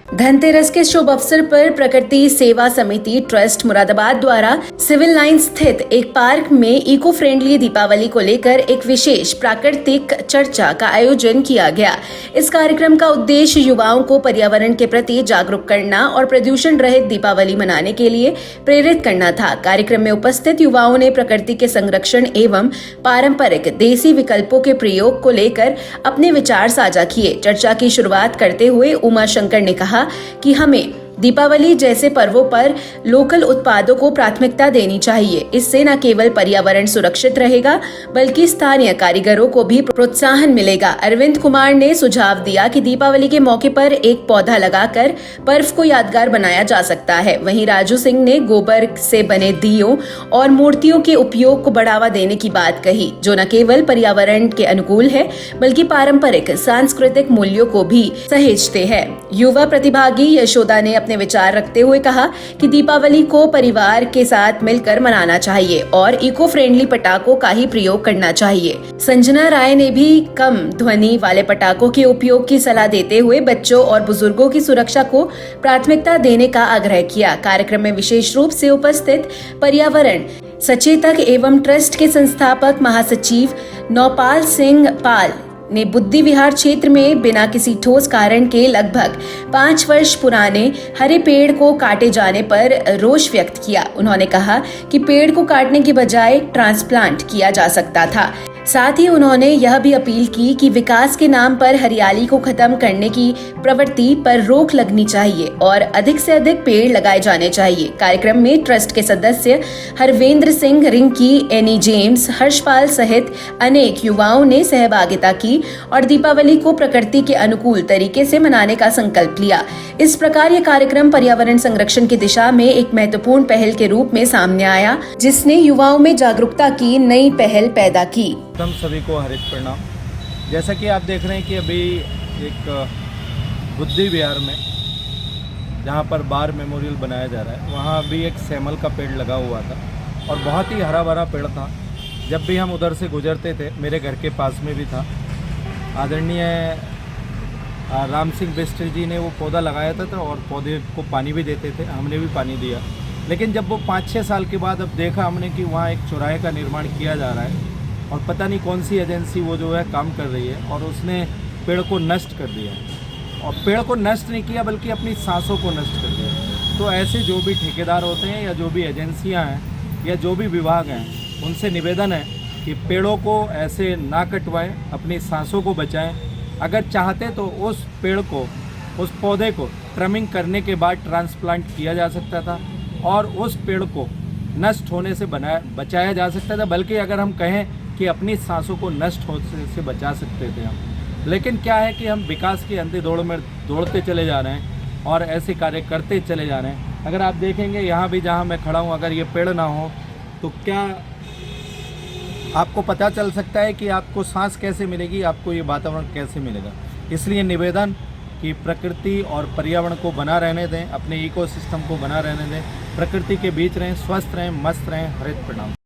धनतेरस के शुभ अवसर पर प्रकृति सेवा समिति ट्रस्ट मुरादाबाद द्वारा सिविल लाइन स्थित एक पार्क में इको फ्रेंडली दीपावली को लेकर एक विशेष प्राकृतिक चर्चा का आयोजन किया गया। इस कार्यक्रम का उद्देश्य युवाओं को पर्यावरण के प्रति जागरूक करना और प्रदूषण रहित दीपावली मनाने के लिए प्रेरित करना था। कार्यक्रम में उपस्थित युवाओं ने प्रकृति के संरक्षण एवं पारंपरिक देसी विकल्पों के प्रयोग को लेकर अपने विचार साझा किए। चर्चा की शुरुआत करते हुए उमा शंकर ने कहा कि हमें दीपावली जैसे पर्वों पर लोकल उत्पादों को प्राथमिकता देनी चाहिए। इससे न केवल पर्यावरण सुरक्षित रहेगा बल्कि स्थानीय कारीगरों को भी प्रोत्साहन मिलेगा। अरविंद कुमार ने सुझाव दिया कि दीपावली के मौके पर एक पौधा लगाकर पर्व को यादगार बनाया जा सकता है। वहीं राजू सिंह ने गोबर से बने दियों और मूर्तियों के उपयोग को बढ़ावा देने की बात कही, जो न केवल पर्यावरण के अनुकूल है बल्कि पारंपरिक सांस्कृतिक मूल्यों को भी सहेजते हैं। युवा प्रतिभागी यशोदा ने अपने विचार रखते हुए कहा कि दीपावली को परिवार के साथ मिलकर मनाना चाहिए और इको फ्रेंडली पटाखों का ही प्रयोग करना चाहिए। संजना राय ने भी कम ध्वनि वाले पटाखों के उपयोग की सलाह देते हुए बच्चों और बुजुर्गों की सुरक्षा को प्राथमिकता देने का आग्रह किया। कार्यक्रम में विशेष रूप से उपस्थित पर्यावरण सचेतक एवं ट्रस्ट के संस्थापक महासचिव नौपाल सिंह पाल ने बुद्धि विहार क्षेत्र में बिना किसी ठोस कारण के लगभग 5 वर्ष पुराने हरे पेड़ को काटे जाने पर रोष व्यक्त किया। उन्होंने कहा कि पेड़ को काटने की बजाय ट्रांसप्लांट किया जा सकता था। साथ ही उन्होंने यह भी अपील की कि विकास के नाम पर हरियाली को खत्म करने की प्रवृत्ति पर रोक लगनी चाहिए और अधिक से अधिक पेड़ लगाए जाने चाहिए। कार्यक्रम में ट्रस्ट के सदस्य हरवेंद्र सिंह, रिंकी, एनी जेम्स, हर्षपाल सहित अनेक युवाओं ने सहभागिता की और दीपावली को प्रकृति के अनुकूल तरीके से मनाने का संकल्प लिया। इस प्रकार ये कार्यक्रम पर्यावरण संरक्षण की दिशा में एक महत्वपूर्ण पहल के रूप में सामने आया, जिसने युवाओं में जागरूकता की नई पहल पैदा की। हम सभी को हरित प्रणाम। जैसा कि आप देख रहे हैं कि अभी एक बुद्धि विहार में जहाँ पर बार मेमोरियल बनाया जा रहा है, वहाँ अभी एक सेमल का पेड़ लगा हुआ था और बहुत ही हरा भरा पेड़ था। जब भी हम उधर से गुजरते थे, मेरे घर के पास में भी था, आदरणीय राम सिंह बिष्ट जी ने वो पौधा लगाया था और पौधे को पानी भी देते थे, हमने भी पानी दिया। लेकिन जब वो 5-6 साल के बाद अब देखा हमने कि वहाँ एक चौराहे का निर्माण किया जा रहा है और पता नहीं कौन सी एजेंसी वो जो है काम कर रही है और उसने पेड़ को नष्ट कर दिया और पेड़ को नष्ट नहीं किया बल्कि अपनी सांसों को नष्ट कर दिया। तो ऐसे जो भी ठेकेदार होते हैं या जो भी एजेंसियां हैं या जो भी विभाग हैं, उनसे निवेदन है कि पेड़ों को ऐसे ना कटवाएं, अपनी सांसों को बचाएं। अगर चाहते तो उस पेड़ को, उस पौधे को ट्रिमिंग करने के बाद ट्रांसप्लांट किया जा सकता था और उस पेड़ को नष्ट होने से बचाया जा सकता था। बल्कि अगर हम कहें कि अपनी सांसों को नष्ट होने से बचा सकते थे हम। लेकिन क्या है कि हम विकास की अंधी दौड़ में दौड़ते चले जा रहे हैं और ऐसे कार्य करते चले जा रहे हैं। अगर आप देखेंगे यहाँ भी जहाँ मैं खड़ा हूँ, अगर ये पेड़ ना हो तो क्या आपको पता चल सकता है कि आपको सांस कैसे मिलेगी, आपको ये वातावरण कैसे मिलेगा। इसलिए निवेदन कि प्रकृति और पर्यावरण को बना रहने दें, अपने इकोसिस्टम को बना रहने दें, प्रकृति के बीच रहें, स्वस्थ रहें, मस्त रहें। हरित प्रणाम।